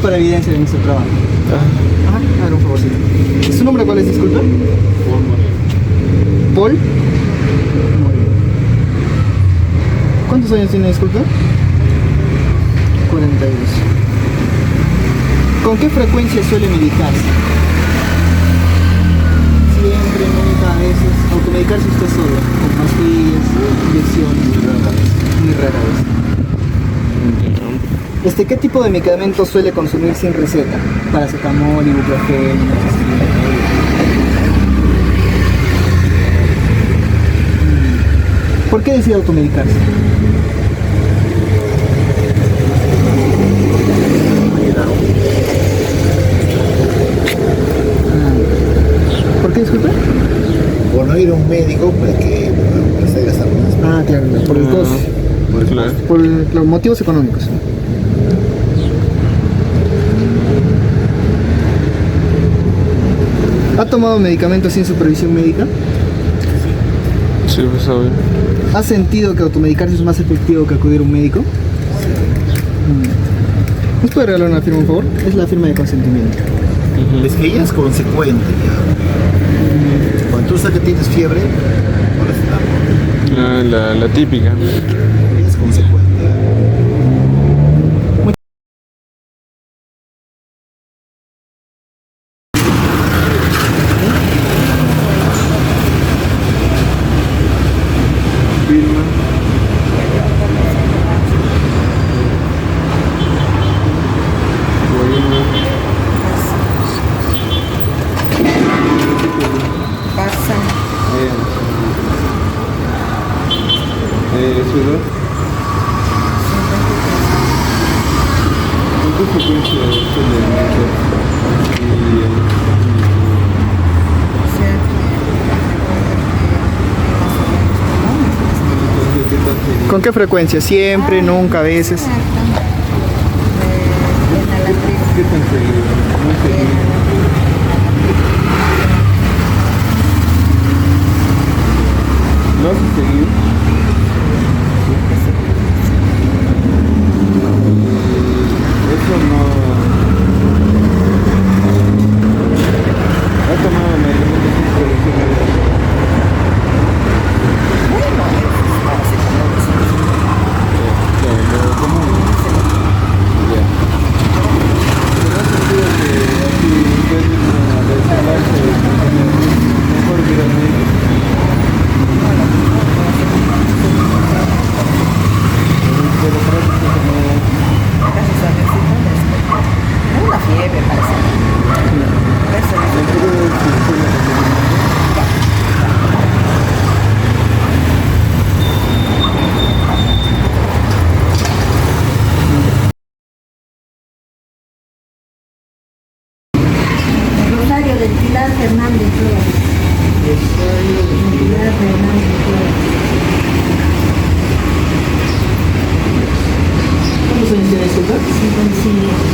para evidencia de nuestro trabajo. Ajá, a ver, un favorcito. ¿Su nombre cuál es, disculpa? Paul Moreno. ¿Cuántos años tiene, disculpa? 42. ¿Con qué frecuencia suele medicarse? Siempre, nunca, a veces. Automedicarse usted solo, con pastillas, inyecciones. Muy rara vez. ¿Qué tipo de medicamentos suele consumir sin receta? Paracetamol, ibuprofeno. ¿Por qué decide automedicarse? ¿Por qué, disculpe? Por no ir a un médico para que se gastar más. Ah, claro, por el costo. Por los motivos económicos. ¿Ha tomado medicamentos sin supervisión médica? Sí, pues obvio. ¿Ha sentido que automedicarse es más efectivo que acudir a un médico? ¿Nos puede regalar una firma, por favor? Es la firma de consentimiento. Es que ella es consecuente ya. Cuando tú sabes que tienes fiebre, ahora está. La típica. Ella es consecuente. ¿Su edad? ¿Con qué frecuencia suele medicar? ¿Con qué frecuencia? ¿Siempre, nunca, a veces? ¿Qué tan seguido? Muy seguido. ¿Lo haces seguido? Eso no... ¿Ha tomado medicamentos sin supervisión médica? Claro, lo común. Ya. Pero ha sentido que así ustedes a desenlace mejor ir al médico. Pero prácticamente no... Una fiebre parece. Rosario del Pilar Fernández Flores. Pilar Fernández Flores. ¿Cuántos años tiene, disculpa? 55.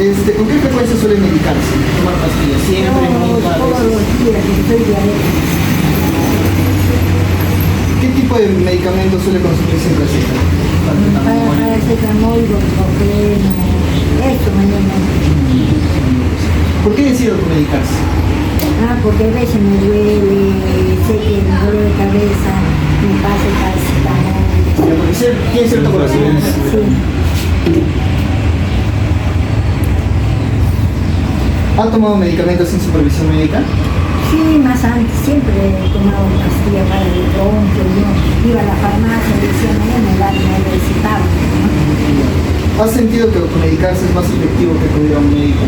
¿Con qué frecuencia suele medicarse? ¿Tomar pastillas? ¿Siempre, nunca, a Todos veces? los días, que soy diabética. ¿Qué tipo de medicamentos suele consumir sin receta? Paracetamol, ibuprofeno, esto mayormente. ¿Por qué decide automedicarse? Porque a veces me duele, sé que me duele de cabeza, me pasa el paracetamol. Porque tiene cierto conocimiento. Sí. ¿Ha tomado medicamentos sin supervisión médica? Sí, más antes, siempre he tomado pastilla para el bronquio, yo iba a la farmacia, le decía, me recetaban, ¿no? ¿Ha sentido que automedicarse es más efectivo que acudir a un médico?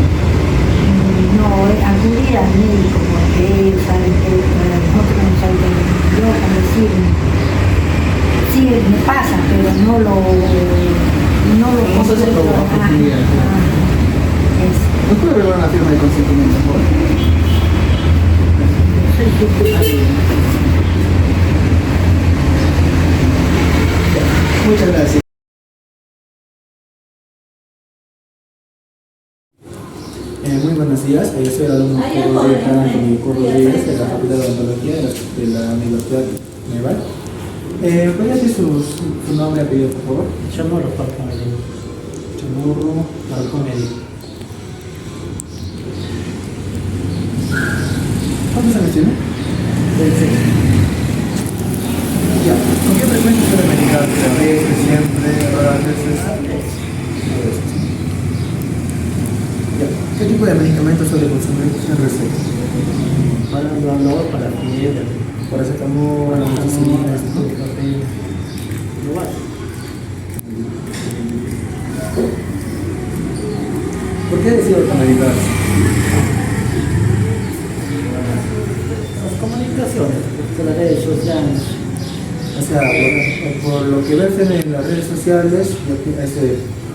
No, acudir al médico, porque ellos saben que nosotros no sabemos, yo como decir, sí me pasa, pero no lo No se hace probar. ¿Nos puede regalar una firma de consentimiento, por favor? Muchas gracias. Muy buenos días, yo soy el alumno Antonio Rodríguez de la Facultad de Odontología de la Universidad Naval. ¿Puede decir su nombre y apellido, por favor? Chamorro, papá. Chamorro, Barco Médico. ¿Cuántos años tiene? 26. Ya, ¿con qué frecuencia suele medicarse? ¿A veces, siempre, raras veces? A veces. Ya, ¿qué tipo de medicamentos suele consumir sin receta? Para el dolor, para la fiebre, Paracetamol, amoxicilina, lo básico. ¿Por qué decidió automedicarse? Las comunicaciones, por las redes sociales. O sea, por lo que ves en las redes sociales,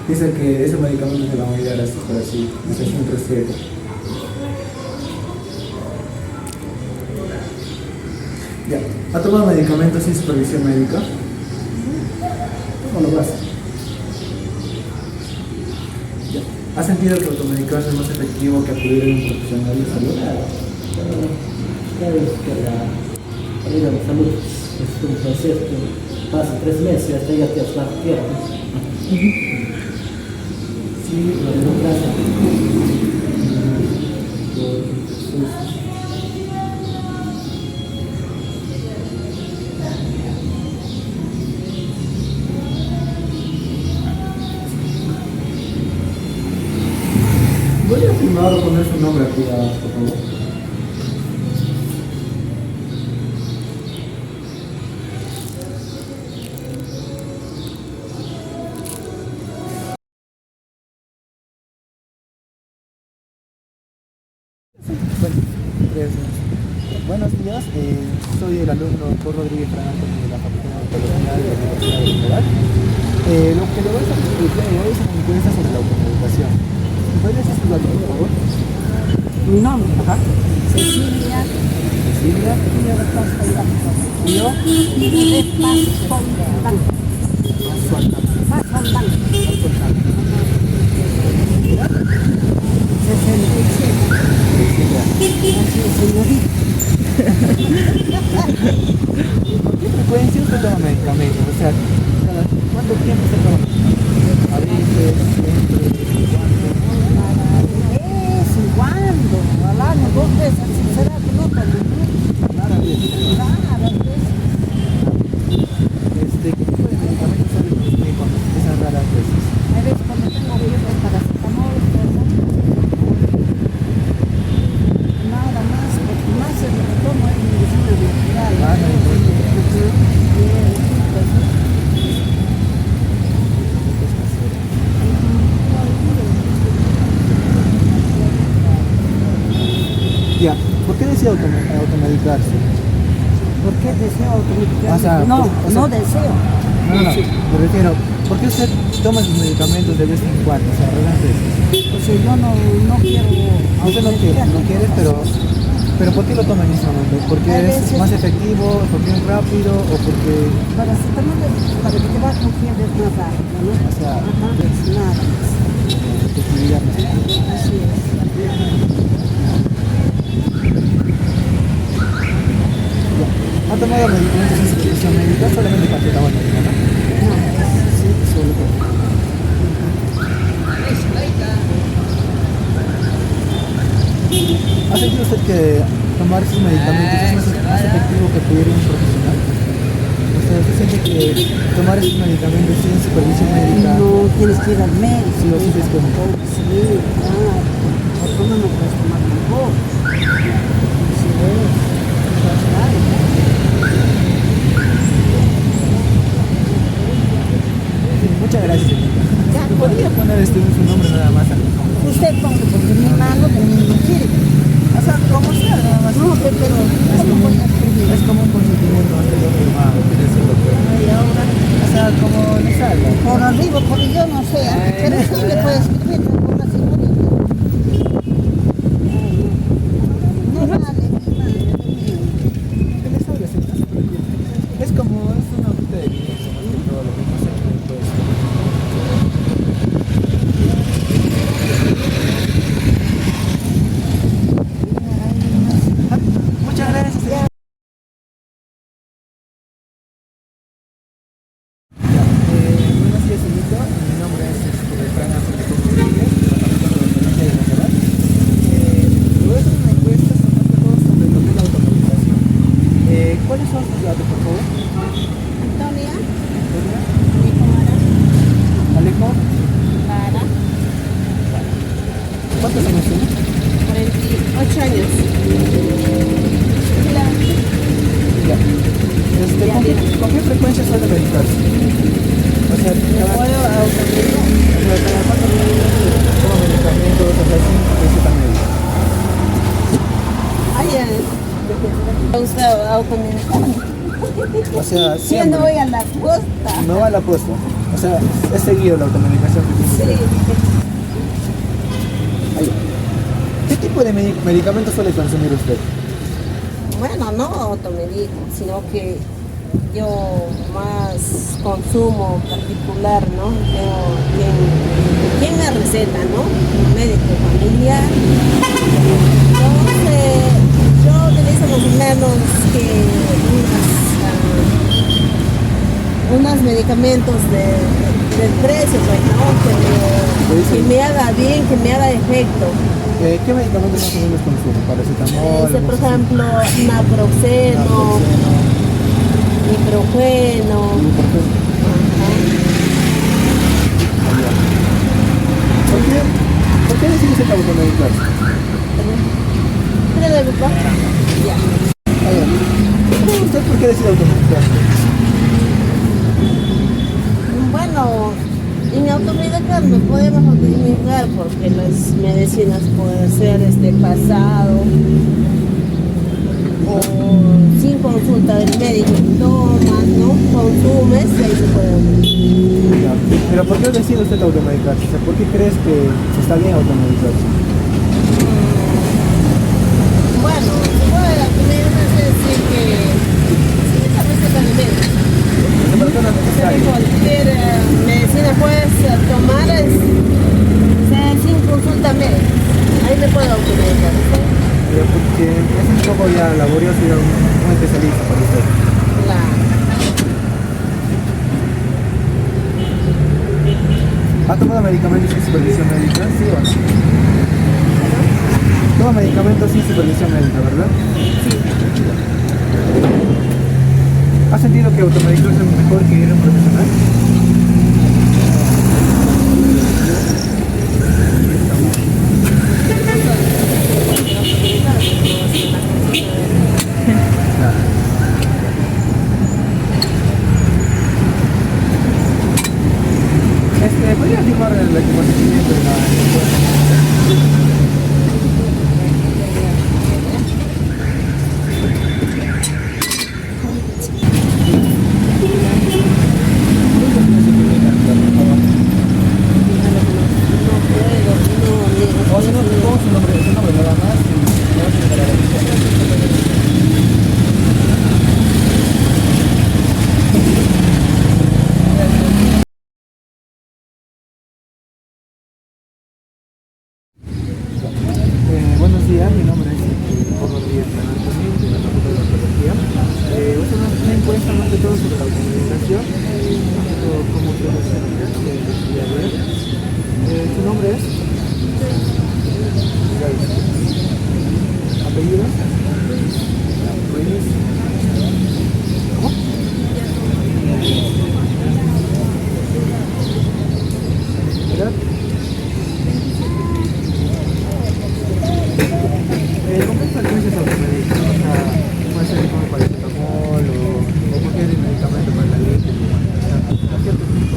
dice que ese medicamento se va a ayudar así por así, esa es una receta. Ya, ¿ha tomado medicamentos sin supervisión médica? ¿Cómo lo vas? Ya. ¿Ha sentido que automedicarse es más efectivo que acudir a un profesional de salud? Claro, que la vida de salud es un proceso que pasa 3 meses hasta ya te has dado tiempo. Sí, la democracia. Voy a firmar o poner su nombre aquí, por favor. Buenos días, soy el alumno Paul Rodríguez Franco de la Facultad de Odontología de la Universidad de Libertad. Lo que le voy a explicar hoy es una encuesta sobre la automedicación. ¿Puedes explicarlo, por favor? Mi nombre, Ajá. Cecilia Cecilia. ¿Y yo? de Paz-Fontán. 67. Así, señorita. ¿Con qué frecuencia usted toma medicamentos? O sea, ¿cuánto tiempo se toma? A veces, siempre, ¿cuándo? De vez en cuando, al año, 2 veces, así será que no tomo. Rara vez. Raras veces. ¿Qué tipo de medicamentos suele consumir cuando esas raras veces? A veces cuando tengo fiebre, paracetamol, cosas. Nada más, porque más es lo que tomo es medicina natural. Ah, no, Ya, ¿por qué decía automedicarse? ¿Por qué deseo automedicarme? O sea, no, o sea, no deseo. No, me refiero, ¿por qué usted toma sus medicamentos de vez en cuando? O sea, raras veces. O sea, yo no quiero Usted no quiere, pero ¿por qué lo toma en ese momento? ¿Porque Hay es veces- más efectivo, porque es rápido o porque... Paracetamol es para que te baje un fiebre es más rápido, ¿no? O sea, Ajá, nada más. efectividad más? Así es. ¿Ha tomado medicamentos sin supervisión médica? Solamente paracetamol, ¿no? No, Sí, solo con... ¿Ha sentido usted que tomar sus medicamentos es más efectivo que acudir a un profesional? O sea, ¿usted siente que tomar esos medicamentos sin supervisión médica? no tienes que ir al médico. Sí, o sí es como... Sí, claro. Porque uno no puedes tomar mejor. Sí, es. Claro. Muchas gracias. ¿Podría poner su nombre nada más? Usted ponga, porque mi mano de mí no quiere. O sea, como sea, nada más. No, pero ¿cómo voy a escribir? Es como un consentimiento anterior firmado, quiere decir doctor. Y ahora, O sea, como le salga. por arriba, por yo no sé, pero sí le puede escribir por la señorita. No vale, mi madre, Que le salga, sí, no se preocupe. Es como, es una hojita de vida, más que todo lo que no se puede todo esto. Muchas gracias. Ya, buenos días, señorita. Mi nombre es Fran ¿Cuáles son sus datos, por favor? Antonia, Antonia, Nicolás, Alejo, Lara, ¿cuántos años tiene? 48 años. Ya. ¿Con qué frecuencia suele medicarse? O sea, cada cuánto toma medicamentos, o sea, sin receta médica. Me gusta automedicar. O sea, Yo no siempre. voy a la costa. No va a la puesta. O sea, es seguido la automedicación que tiene Sí. usted. Ahí. ¿Qué tipo de medicamentos suele consumir usted? Bueno, no automedico, sino que yo más consumo particular, ¿no? Tengo quien me receta, ¿no? Un médico familiar. Entonces, yo utilizo más o menos que unos medicamentos del precio, pues, ¿no? Que me haga bien, que me haga efecto. ¿Qué medicamentos más o menos consume? Paracetamol, Por ejemplo, naproxeno, ibuprofeno. ¿Por qué decide usted automedicarse? ¿Qué le gusta? Ya. ¿Usted por qué decide automedicarse? Bueno, en automedicar no podemos automedicar porque las medicinas pueden ser pasado o sin consulta del médico, tomas, ¿no? Consumes y ahí se puede automedicar. Pero ¿por qué decide usted automedicarse? O sea, ¿por qué crees que está bien automedicarse? Bueno, se puede automedicarse decir que sin esa receta de médico. Cualquier medicina puedes tomar sin consulta médica. Ahí me puedo automedicar. ¿Sí? Porque es un poco ya laborioso ir a un especialista para usted. Claro. ¿Ha tomado medicamentos sin supervisión médica? ¿Sí o no? Toma medicamentos sin supervisión médica, ¿verdad? Sí. ¿Ha sentido que automedicarse es mejor que ir a un profesional? ¿Podría firmar el consentimiento de la o si no, pongo su nombre nada más y le vas a llegar a la lista. Buenos días, mi nombre es Jorge Rodríguez Fernando, de la Facultad de Odontología. Usted una encuesta más de todo sobre la automedicación, como ustedes ver. ¿Su nombre es? ¿Apellido? Ruiz. ¿Cómo? ¿Edad? ¿Con qué frecuencia se automedica? O sea, puede ser como paracetamol o cualquier medicamento para la gripe. A cierto punto.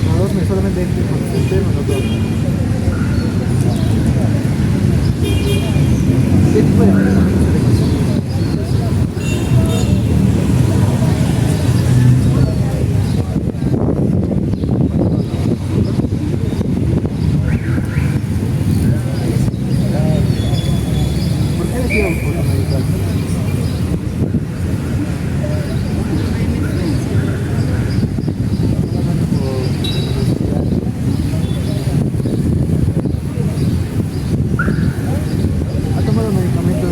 No, 2 meses, solamente con el sistema, no todo. ¿Qué tipo de medicamentos se le consume? ¿Por qué decidió automedicarse? ¿Ha tomado medicamentos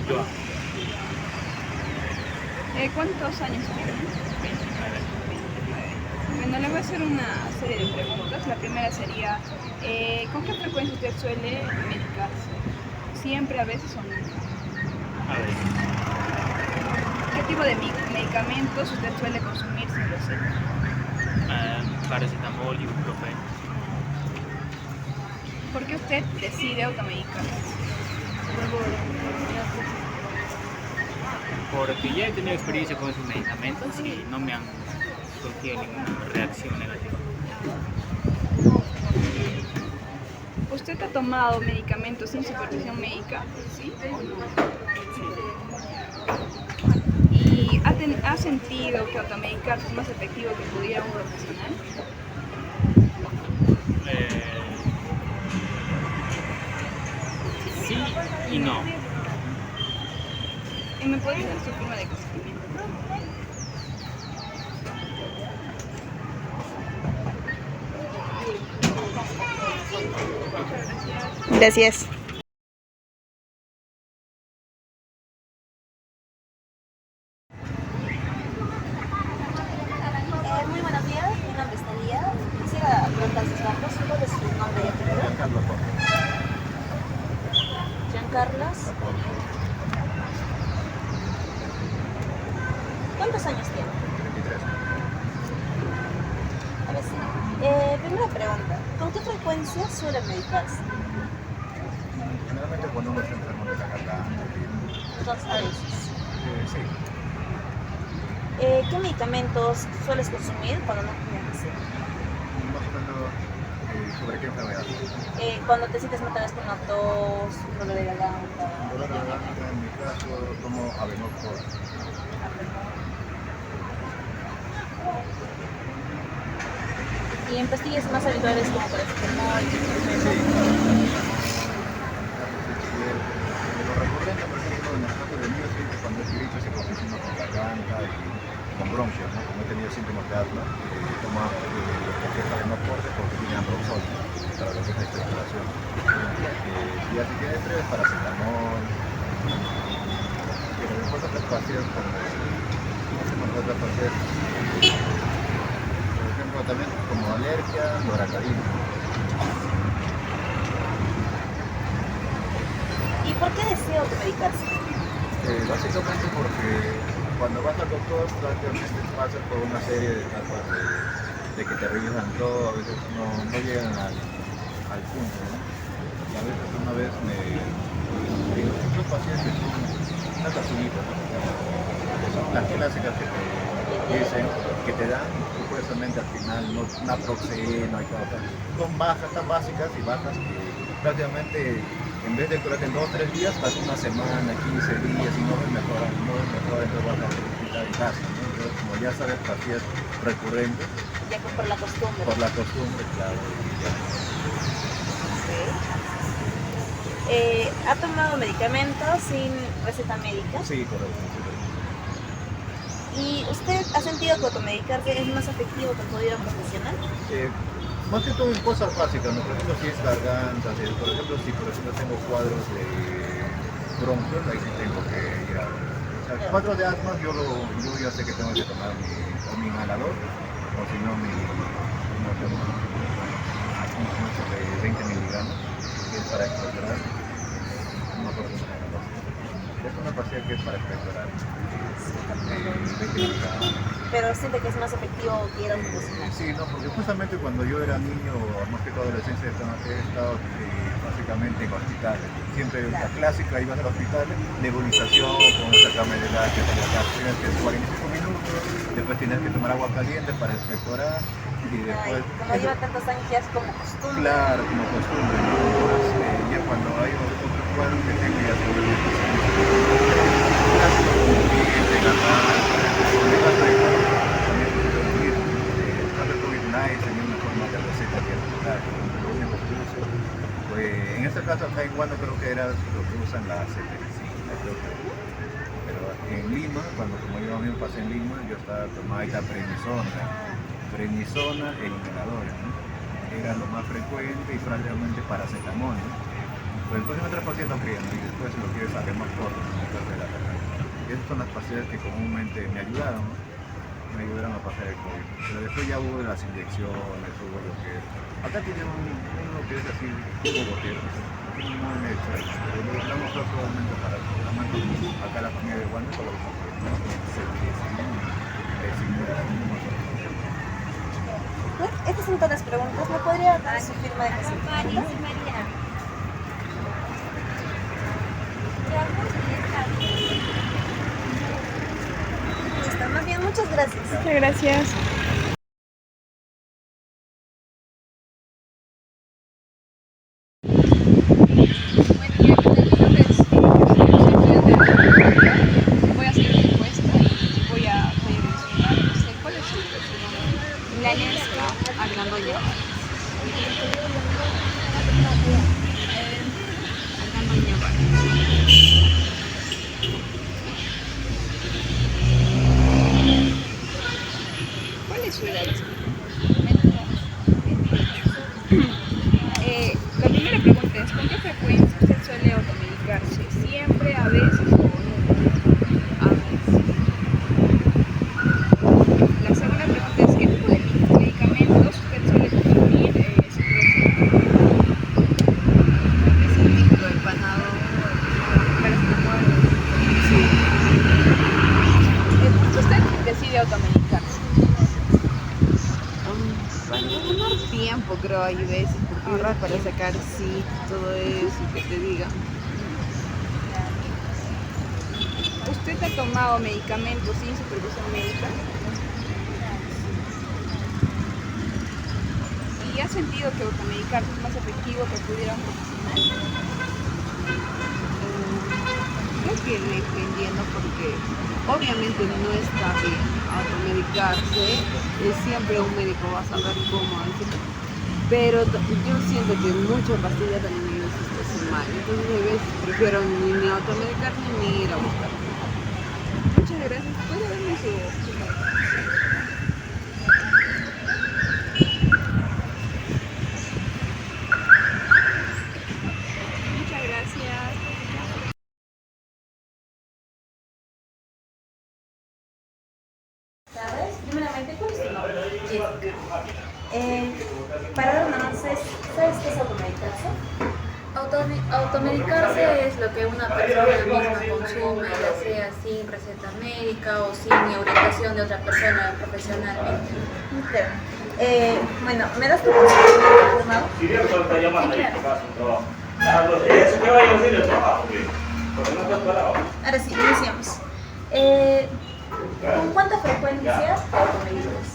Yo. ¿Cuántos años tiene? 29. Bueno, le voy a hacer una serie de preguntas. La primera sería, ¿con qué frecuencia usted suele medicarse? ¿Siempre, a veces o nunca? A ver. ¿Qué tipo de medicamentos usted suele consumir sin receta? Paracetamol, ibuprofeno. ¿Por qué usted decide automedicarse? Porque ya he tenido experiencia con esos medicamentos y no me han surgido ninguna reacción negativa. ¿Usted ha tomado medicamentos sin supervisión médica? ¿Sí o no? ¿Y ha sentido que automedicarse es más efectivo que pudiera un profesional? Sí y no. ¿Y me podría dar su firma de consentimiento? Gracias. Muy buenos días, mi nombre es Talía. Quisiera preguntar sus datos. ¿Cuál es su nombre y apellido? Giancarlos. ¿Cuántos años tiene? 23. A ver, sí. Primera pregunta. ¿Con qué frecuencia suele medicarse? Generalmente cuando uno está enfermo de la garganta, Dos veces. sí. ¿Qué medicamentos sueles consumir cuando no tienes receta? Más o menos, ¿sobre qué enfermedad? Cuando te sientes mal con una tos, un dolor de garganta. Dolor de garganta, en mi caso, tomo Avenocor. Y en pastillas más habituales como paracetamol, Lo recurrente, por ejemplo, en el caso de mí, siempre cuando es gripe se confusiona con garganta y con bronquios, ¿no? Como he tenido síntomas de asma, tomo lo que es Avenocor porque tiene ambroxol para lo que es la expectoración. Y así que entre paracetamol, pero después otras pastillas como otras pastillas, por ejemplo, también como alergia, loratadina. ¿Y por qué desea automedicarse? Básicamente porque cuando vas al doctor prácticamente pasas por una serie de etapas de que te revisan todo, a veces no llegan al punto, ¿no? Y a veces una vez otros pacientes una capsulita, ¿no? Que son las clásicas que te dicen, que te dan supuestamente al final naproxeno y todo. Son bajas, tan básicas y bajas que prácticamente en vez de curarte en 2 o 3 días, pasa una semana, 15 días y no ves mejora, entonces vas a hospital en casa, ¿no? Entonces, como ya sabes, pastillas recurrentes. Ya que por la costumbre. Por la costumbre, claro. Ya. Okay. ¿Ha tomado medicamentos sin receta médica? Sí, correcto. ¿Y usted ha sentido que automedicarse es más efectivo que acudir a un profesional? Más que todo en cosas básicas, ¿no? Por ejemplo, si es garganta, por ejemplo, si tengo cuadros de bronquios, ahí sí tengo que ir a... O sea, cuadros de asma, yo ya sé que tengo que tomar mi inhalador, o si no, mi de 20 miligramos, que es para expectorar. No me acuerdo cómo se llama. Es una pastilla que es para expectorar. 20 miligramos. Pero siente que es más efectivo que ir a un profesional. Sí, no, porque justamente cuando yo era niño, más que toda adolescencia, he estado básicamente en hospitales. Siempre la clásica, ibas al hospital, nebulización con esa cama de gas que tienes que 45 minutos, después tienes que tomar agua caliente para expectorar y después... Como lleva tantos años ya es como costumbre. Claro, como costumbre, ¿no? Entonces, ya cuando hay otros cuadros que tengo ya se vuelve clásico, como piel, de garganta, tenía una forma de receta que era lo único que uso. Pues, en este caso acá en Guano creo que era lo que usan la cetericina, creo que. Pero en Lima, como yo a mí me pasé en Lima, yo estaba tomando ahí la prednisona e inhaladores, ¿no? Era lo más frecuente y prácticamente paracetamol, ¿no? Pues después en otras pacientes no querían, y después si lo quieres saber más corto, esas son las pastillas que comúnmente me ayudaron, ¿no? Me ayudaron a pasar el COVID. Pero después ya hubo las inyecciones, hubo lo que... Acá tiene uno que es así, tipo botero, muy medio extraño, pero lo usamos actualmente para el programa. Acá la familia de Wander solo lo usamos. Estas son todas las preguntas. ¿Me podría dar su firma de consentimiento? María. Listo, más bien, muchas gracias. Muchas gracias. Voy a hacer una encuesta y voy a pedir su nombre. ¿Cuál es su nombre? Lanesca Argandoña. Argandoña Vargas. ¿Cuál es su edad? La primera pregunta es, ¿con qué frecuencia usted suele automedicarse? ¿Siempre, a veces o nunca? A veces. La segunda pregunta es, ¿qué tipo de medicamentos usted suele consumir? ¿Es el título del panado? Sí. ¿Usted decide automedicarse? Para ganar tiempo, creo, hay veces, porque ahorrar para sacar sí, todo eso, que te diga. ¿Usted ha tomado medicamentos sin supervisión médica? ¿Y ha sentido que automedicarse es más efectivo que acudir a un profesional? Creo que dependiendo, porque obviamente no está bien automedicarse, siempre un médico va a saber cómo hacerlo, pero yo siento que mucha pastilla también es hace mal, entonces a veces prefiero ni automedicarme ni ir a buscar. Muchas gracias. ¿Puede darme su nombre? Muchas gracias. ¿Sabes? Primeramente, ¿cuál es tu nombre? Jessica. Para dar una ¿sabes qué es automedicarse? Automedicarse es lo que una persona misma consume, ya sea sin receta médica o sin orientación de otra persona profesionalmente. Claro. Bueno, ¿me das tu consentimiento firmado? Si bien solo está llamando ahí, claro. que hagas un trabajo. Eso que vaya a hacer el trabajo, porque no estás parado. Ahora sí, iniciamos. ¿Con cuánta frecuencia te automedicas?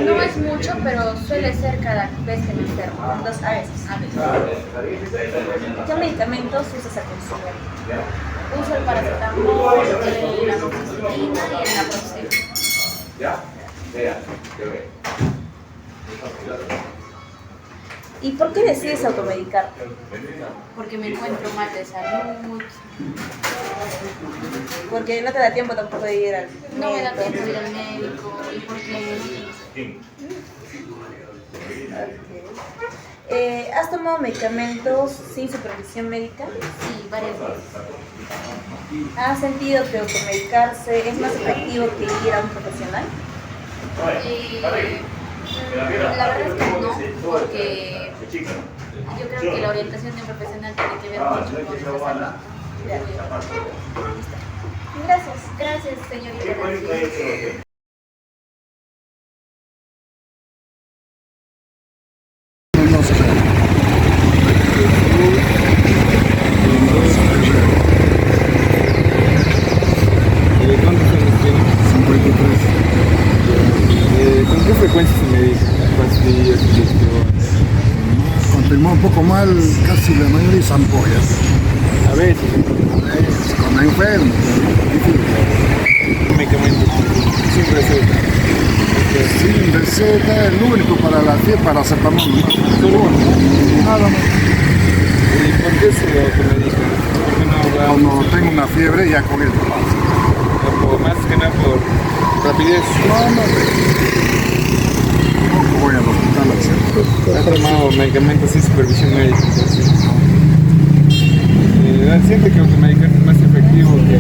No es mucho, pero suele ser cada vez que me enfermo. A veces. ¿Qué medicamentos usas a consumir? Uso el paracetamol, la amoxicilina y el naproxeno. ¿Ya? Vea, ¿Y por qué decides automedicarte? Porque me encuentro mal de salud, Porque no te da tiempo tampoco de ir al no me da médico. tiempo de ir al médico y porque ¿Has tomado medicamentos sin supervisión médica? sí, varias veces. ¿Has sentido que automedicarse es más efectivo que ir a un profesional? La verdad es que no, porque yo creo que la orientación de un profesional tiene que ver mucho con nuestra salud. Gracias. Gracias, señorita. ¿Cuántos años tiene? 53. ¿Con qué frecuencia se medica? Pastillas, inyecciones. Cuando tengo un poco mal, casi la mayoría es ampollas. A veces. Cuando enfermo, Medicamentos sin receta. sin receta, el único para la fiebre, para paracetamol. Solo uno, nada más. ¿Y por qué se automedica? ¿Por qué no va Cuando tengo una fiebre, ya con esto pasa. más que nada por rapidez? No, tampoco voy al hospital a hacer. Ha tomado medicamentos sin supervisión médica. Entonces, siente que automedicarse es más efectivo que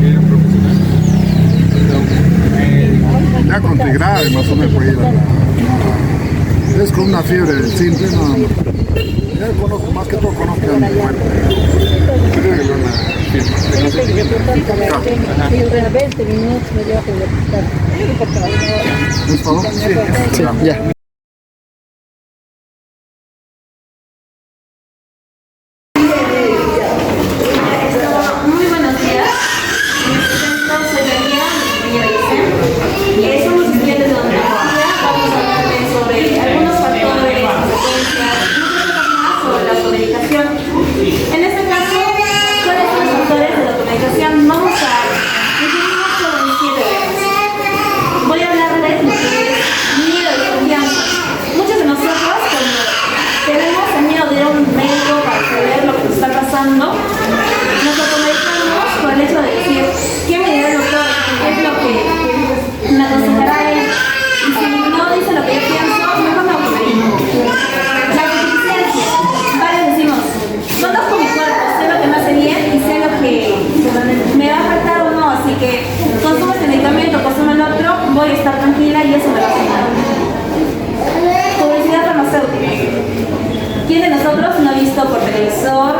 ir a un profesional? Ya con grave más o menos puede ir es con una fiebre simple, no. Ya conozco, más que todo conozco a mi cuerpo. Creo que es una fiebre. 20 minutos me lleva a ¿Es todo? Sí, ya. Muy buenos días. Soy Daniela, somos estudiantes de odontología. Vamos a hablarles sobre algunos factores, consecuencias, muchas cosas más sobre la automedicación. En este caso, ¿cuáles son los factores de la automedicación? Vamos a definirlos sobre 7 temas. Voy a hablarles de lo que es miedo y confianza. Muchos de nosotros, cuando tenemos el miedo de ir a un médico para saber lo que nos está pasando, nos automedicamos por el hecho de decir, ¿qué me dirá el doctor? ¿Qué es lo que me aconsejará él? Y si no dice lo que yo pienso, mejor me automedico. La autosuficiencia. Varios decimos, conozco mi cuerpo, sé lo que me hace bien y sé lo que me va a faltar o no, así que consumo este medicamento, consumo el otro, voy a estar tranquila y eso me va a hacer. Publicidad farmacéutica. ¿Quién de nosotros no ha visto por televisor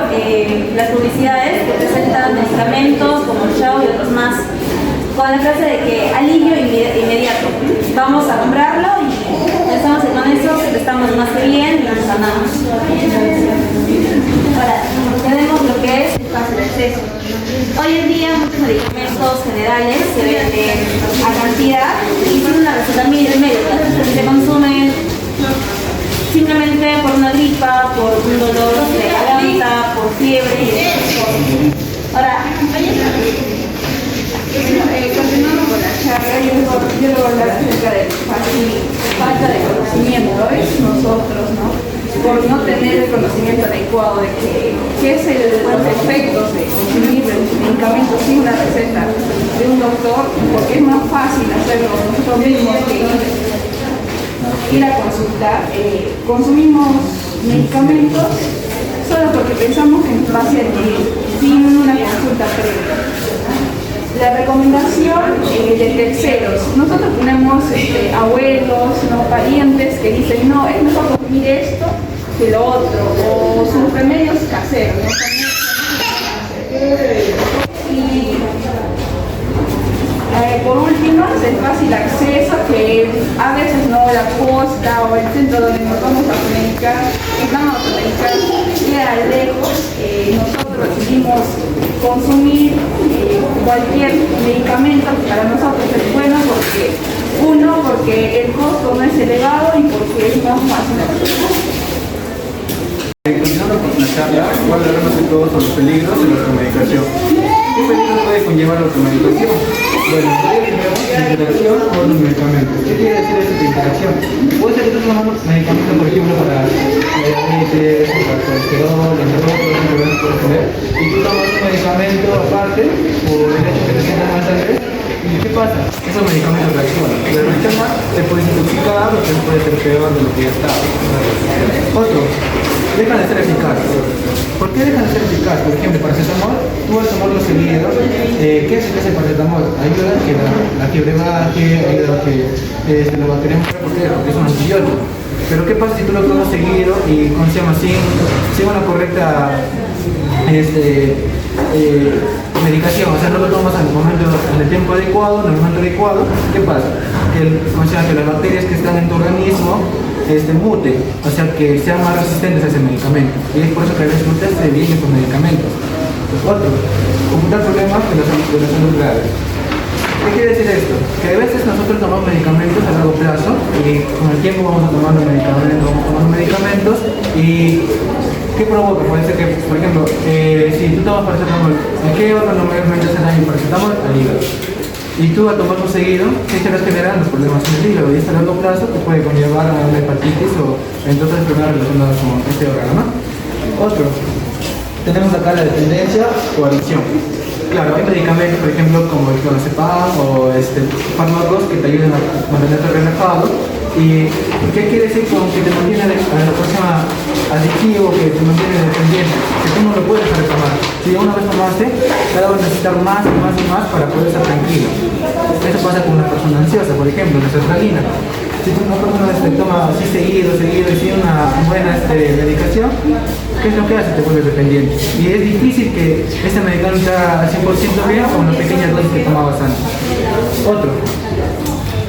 las publicidades que presentan medicamentos como el Chao y otros más? Con la frase de que alivio inmediato. Vamos a comprarlo y pensamos que con eso estamos más que bien y nos sanamos. Ahora, tenemos lo que es el fácil acceso. Hoy en día muchos medicamentos generales se venden a cantidad y son una receta médica. Se consumen simplemente por una gripa, por un dolor de garganta, por fiebre y esas cosas. Ahora, continuando con la charla, yo le voy a hablar acerca de falta de conocimiento, ¿ves? Nosotros, ¿no? Por no tener el conocimiento adecuado de qué es los efectos de consumir medicamentos sin una receta de un doctor, porque es más fácil hacerlo nosotros mismos que ir a consultar. Consumimos medicamentos solo porque pensamos que nos va a hacer bien, sin una consulta previa. La recomendación de terceros. Nosotros tenemos abuelos, ¿no? Parientes que dicen, no, es mejor consumir esto que lo otro, o sus remedios caseros, ¿no? Y por último, es el fácil acceso, que a veces no la posta o el centro donde nos vamos a automedicar, queda lejos. Nosotros decidimos consumir cualquier medicamento que para nosotros es bueno, porque el costo no es elevado y porque es más fácil. Continuando con la charla, voy a hablar más de todo sobre los peligros de la automedicación. ¿Qué peligros puede conllevar la automedicación? Bueno, la interacción con los medicamentos. ¿Qué quiere decir esta interacción? Puede ser que tú tomas medicamentos, por ejemplo, para diabetes, para el colesterol, entre otros problemas que puedes tener, y tú tomas un medicamento aparte por el hecho que te sientas mal tal vez. ¿Y qué pasa? Esos medicamentos reaccionan. Si reaccionan, te puedes intoxicar o te puede ser peor de lo que ya está. Otro, dejan de ser eficaces. ¿Por qué dejan de ser eficaces? Por ejemplo, paracetamol, tú al tomarlo seguido, ¿qué es el paracetamol? Ayuda a que la fiebre baje, ayuda a que la bacteria muera porque es un antibiótico. Pero ¿qué pasa si tú lo tomas seguido y sin una correcta medicación? O sea, no lo tomas en el tiempo adecuado, en el momento adecuado. ¿Qué pasa? Que las bacterias que están en tu organismo muten, o sea, que sean más resistentes a ese medicamento. Y es por eso que a veces muchas se vienen con medicamentos. Otro, ocultar problemas de la salud grave. ¿Qué quiere decir esto? Que a veces nosotros tomamos medicamentos a largo plazo y con el tiempo vamos tomando medicamentos y ¿qué provoca? Puede ser que, por ejemplo, si tú tomas paracetamol, ¿en qué órgano mayormente hace daño el paracetamol? Al hígado. Y tú al tomarlo seguido, ¿qué estarás generando? Problemas en el hígado, y a largo plazo te puede conllevar a una hepatitis o entre otras enfermedades relacionadas con este órgano, ¿no? Otro, tenemos acá la dependencia o adicción. Claro, hay medicamentos, por ejemplo, como el clonazepam o fármacos que te ayudan a mantenerte relajado. ¿Y qué quiere decir con que te mantiene a la próxima adictivo que te mantiene dependiente, que tú no lo puedes retomar. Si una vez tomaste, cada vez necesitar más y más y más para poder estar tranquilo. Eso pasa con una persona ansiosa, por ejemplo, la sertralina. Si una persona toma así seguido y sin una buena medicación, ¿qué es lo que hace? Te vuelve dependiente. Y es difícil que ese medicamento sea al 100% bien con las pequeñas dosis que tomabas antes. Otro,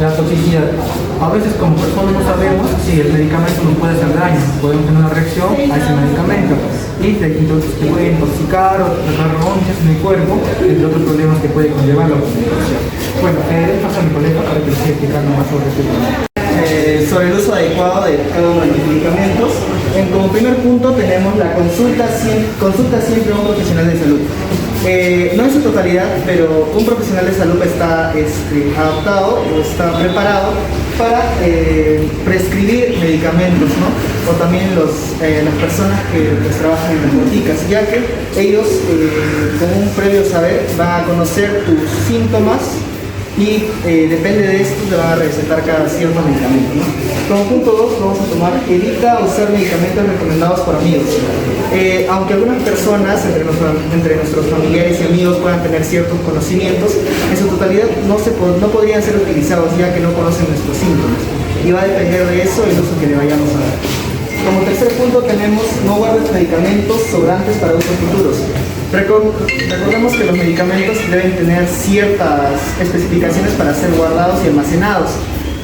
la toxicidad. A veces como personas no sabemos si el medicamento nos puede hacer daño, podemos tener una reacción a ese medicamento y entonces te puede intoxicar o tratar ronchas en el cuerpo, entre otros problemas que puede conllevar la automedicación. Bueno, dejo pasar a mi colega para que les siga explicando más sobre este tema. Sobre el uso adecuado de cada uno de los medicamentos. Como primer punto tenemos la consulta siempre a un profesional de salud. No en su totalidad, pero un profesional de salud está adaptado o está preparado para prescribir medicamentos, ¿no? O también las personas que trabajan en las boticas, ya que ellos con un previo saber van a conocer tus síntomas y depende de esto te van a recetar cada cierto medicamento, ¿no? Como punto 2 vamos a tomar, evita usar medicamentos recomendados por amigos. Aunque algunas personas entre nuestros familiares y amigos puedan tener ciertos conocimientos, en su totalidad no podrían ser utilizados ya que no conocen nuestros síntomas y va a depender de eso el uso que le vayamos a dar. Como tercer punto tenemos no guardes medicamentos sobrantes para usos futuros. Recordemos que los medicamentos deben tener ciertas especificaciones para ser guardados y almacenados.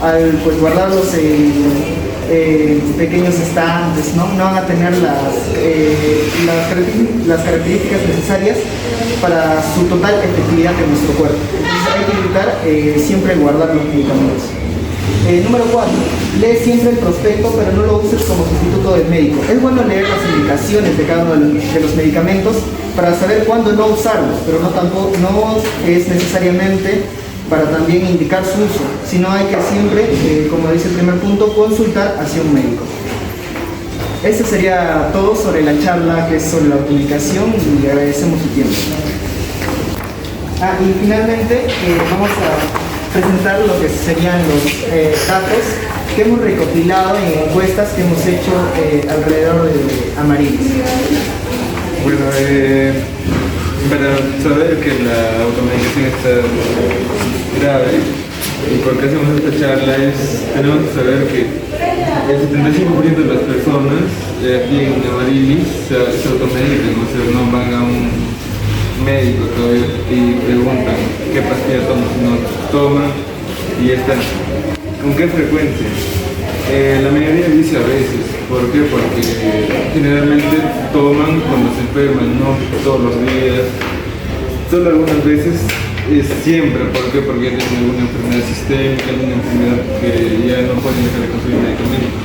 Al guardarlos en pequeños estantes, ¿no? No van a tener las características necesarias para su total efectividad en nuestro cuerpo. Entonces hay que evitar siempre guardar los medicamentos. Número 4. Lee siempre el prospecto, pero no lo uses como sustituto del médico. Es bueno leer las indicaciones de cada uno de los medicamentos para saber cuándo no usarlos, pero no es necesariamente para también indicar su uso, sino hay que siempre, como dice el primer punto, consultar hacia un médico. Eso sería todo sobre la charla que es sobre la automedicación y agradecemos su tiempo. Y finalmente vamos a presentar lo que serían los datos que hemos recopilado en encuestas que hemos hecho alrededor de Amarilis. Bueno, para saber que la automedicación está grave y por qué hacemos esta charla tenemos que saber que el 75% de las personas aquí en Amarilis se automedican, o sea, no van a un médico todavía y preguntan qué pastilla toman, no toman y ya está. ¿Con qué frecuencia? La mayoría dice a veces. ¿Por qué? Porque generalmente toman cuando se enferman, no todos los días, solo algunas veces, es siempre. ¿Por qué? Porque ya tienen alguna enfermedad sistémica, alguna enfermedad que ya no pueden dejar de consumir medicamentos.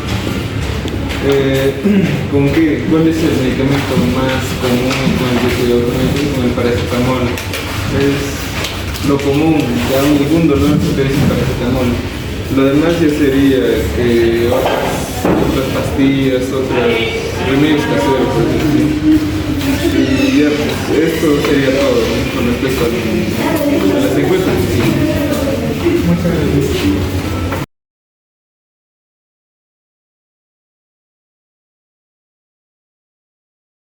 ¿Con qué? ¿Cuál es el medicamento más común con el que se automedican? Con el paracetamol. Es lo común, ya algún dolor se utiliza paracetamol. Lo demás ya sería otras pastillas, otros remedios caseros, por ejemplo. Y ya, pues, esto sería todo, ¿no? Con respecto a las encuestas. Muchas gracias.